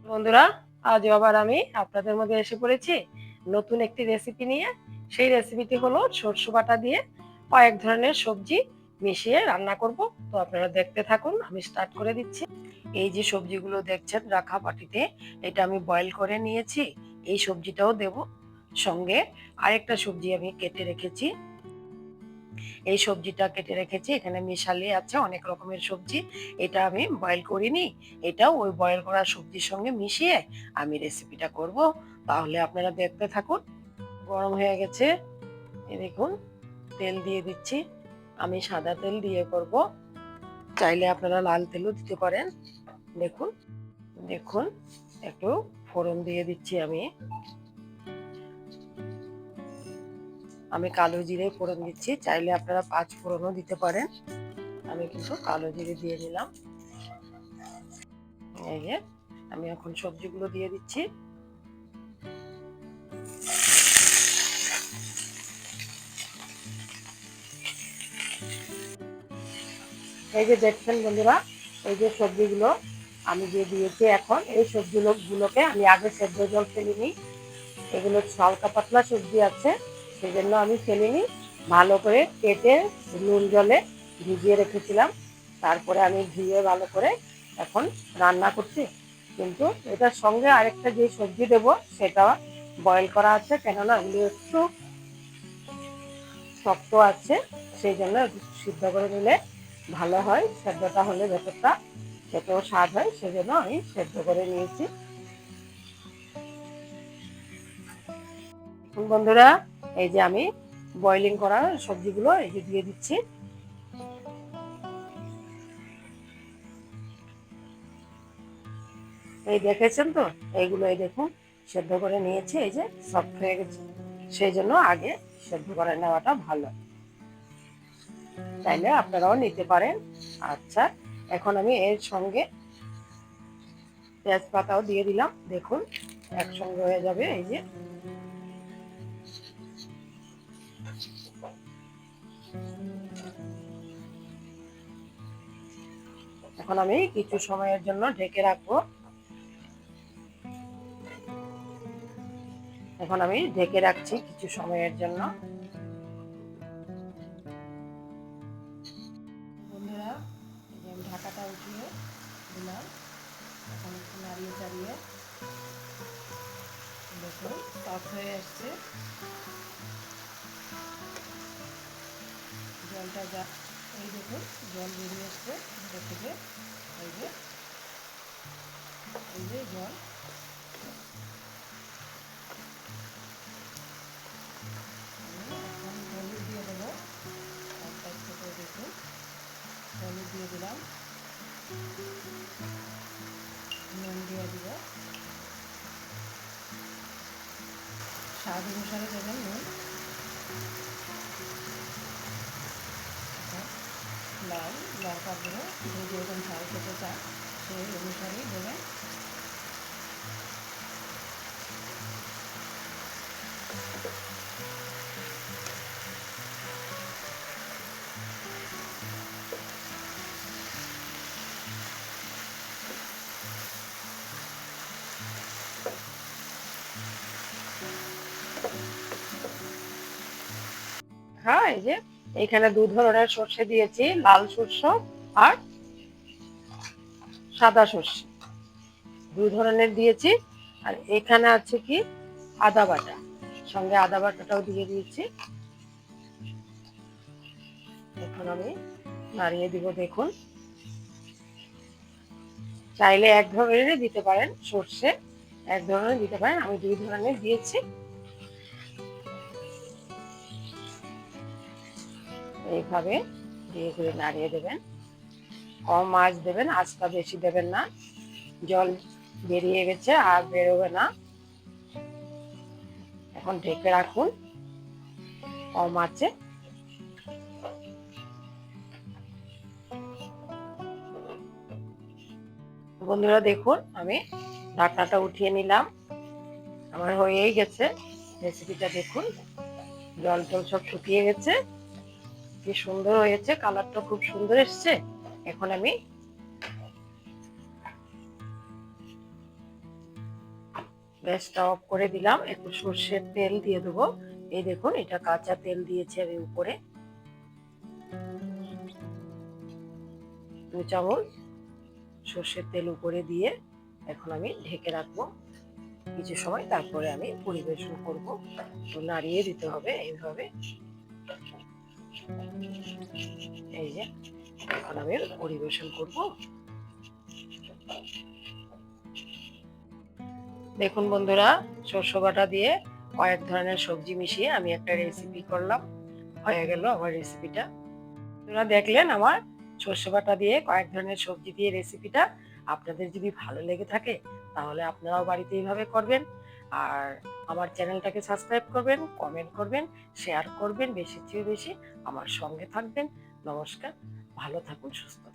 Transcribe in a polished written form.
বন্ধুরা, আজ আবার আমি আপনাদের মধ্যে এসে পড়েছি নতুন একটি রেসিপি নিয়ে। সেই রেসিপিটি হলো সরষে বাটা দিয়ে কয়েক ধরনের সবজি মিশিয়ে রান্না করব। তো আপনারা দেখতে থাকুন, আমি স্টার্ট করে দিচ্ছি। এই যে সবজিগুলো দেখছেন রাখা বাটিতে, এটা আমি বয়েল করে নিয়েছি। এই সবজিটাও দেব, সঙ্গে আরেকটা সবজি আমি কেটে রেখেছি। এই সবজিটা কেটে রেখেছি, এখানে মিশালি আছে অনেক রকমের সবজি। এটা আমি বয়েল করিনি, এটাও ওই বয়েল করা সবজির সঙ্গে মিশিয়ে আমি রেসিপিটা করব। তাহলে আপনারা দেখতে থাকুন। গরম হয়ে গেছে, এই দেখুন তেল দিয়ে দিচ্ছি। আমি সাদা তেল দিয়ে করব, চাইলে আপনারা লাল তেলও দিতে পারেন। দেখুন দেখুন একটু ফোড়ন দিয়ে দিচ্ছি। আমি কালো জিরে ফোড়ন দিচ্ছি, চাইলে আপনারা পাঁচ ফোড়নও দিতে পারেন। আমি কিন্তু কালো জিরে দিয়ে নিলাম। এই যে আমি এখন সবজিগুলো দিয়ে দিচ্ছি। এই যে দেখছেন বন্ধুরা, এই যে সবজিগুলো আমি দিয়ে দিয়েছি। এখন এই সবজিগুলোকে আমি আগে সেদ্ধ জল ফেলিনি, এগুলো হালকা পাতলা সবজি আছে, সেজন্য আমি ফেলিনি। ভালো করে কেটে নুন জলে ভিজিয়ে রেখেছিলাম, তারপরে আমি ধুয়ে ভালো করে এখন রান্না করছি। কিন্তু এটার সঙ্গে আরেকটা যে সবজি দেবো সেটা বয়েল করা আছে, কেননা এগুলো একটু শক্ত আছে, সেই জন্য সিদ্ধ করে নিলে ভালো হয়। সেদ্ধটা হলে ভেতরটা খেতেও স্বাদ হয়, সেজন্য আমি সেদ্ধ করে নিয়েছি। বন্ধুরা, এই যে আমি বয়েলিং করা সবজিগুলো এই যে দিয়ে দিচ্ছি। এই দেখেছেন তো, এইগুলো এই দেখুন সেদ্ধ করে নিয়েছি, এই যে সফট হয়ে গেছে। সেই জন্য আগে সেদ্ধ করে নেওয়াটা ভালো, চাইলে আপনারাও নিতে পারেন। আচ্ছা, এখন আমি এর সঙ্গে তেজপাতাও দিয়ে দিলাম। দেখুন একসঙ্গে হয়ে যাবে। এই যে এখন আমি কিছু সময়ের জন্য ঢেকে রাখবো। এখন আমি ঢেকে রাখছি কিছু সময়ের জন্য। বন্ধুরা, এই যে আমি ঢাকাটা উঠিয়ে দিলাম। এখন একটু নাড়িয়ে চাড়িয়ে দেখুন সফট হয়ে এসছে। জলটা যা, এই দেখুন জল বেরিয়ে এসছে ভিতর থেকে। এই যে এই যে জল, এখন হলুদ দিয়ে দেবো। এক সাইড থেকে দেখুন হলুদ দিয়ে দিলাম, নুন দিয়ে দিব, স্বাদ অনুসারে দেবেন নুন। লাল লঙ্কা গুঁড়ো, যে যেরকম ঝাল খেতে চান সেই অনুসারেই দেবেন। হ্যাঁ, এই যে এখানে দু ধরনের সর্ষে দিয়েছি, লাল সর্ষে আর সাদা সর্ষে, দু ধরনের দিয়েছি। আর এখানে আছে কি আদা বাটা, সঙ্গে আদা বাটাটাও দিয়ে দিয়েছি। এখন আমি নাড়িয়ে দিব। দেখুন চাইলে এক ধরনেরই দিতে পারেন সর্ষে, এক ধরনের দিতে পারেন, আমি দুই ধরনের দিয়েছি। এইভাবে দিয়ে করে নাড়িয়ে দেবেন। কম আঁচ দেবেন, আঁচটা বেশি দেবেন না, জল বেরিয়ে গেছে আর বেরোবে না। এখন ঢেকে রাখুন কম আঁচে। বন্ধুরা দেখুন, আমি ঢাকনাটা উঠিয়ে নিলাম, আমার হয়েই গেছে রেসিপিটা। দেখুন জল টল সব শুকিয়ে গেছে, কি সুন্দর হয়েছে, কালারটা খুব সুন্দর এসছে। এখন আমি গ্যাসটা অফ করে দিলাম, একটু সর্ষের তেল দিয়ে দেবো। এই দেখুন, এটা কাঁচা তেল দিয়েছি আমি উপরে 2 চামচ সর্ষের তেল উপরে দিয়ে এখন আমি ঢেকে রাখবো কিছু সময়, তারপরে আমি পরিবেশন করব। তো নাড়িয়ে দিতে হবে এইভাবে। এই যে এখন আমি পরিবেশন করব। দেখুন বন্ধুরা, সরষে বাটা দিয়ে কয়েক ধরনের সবজি মিশিয়ে আমি একটা রেসিপি করলাম। হয়ে গেল আমার রেসিপিটা। আপনারা দেখলেন আমার সরষে বাটা দিয়ে কয়েক ধরনের সবজি দিয়ে রেসিপিটা। আপনাদের যদি ভালো লেগে থাকে তাহলে আপনারাও বাড়িতে এইভাবে করবেন। আর আমার চ্যানেলটাকে সাবস্ক্রাইব করবেন, কমেন্ট করবেন, শেয়ার করবেন, বেশির চেয়ে বেশি আমার সঙ্গে থাকবেন। নমস্কার, ভালো থাকুন, সুস্থ থাকুন।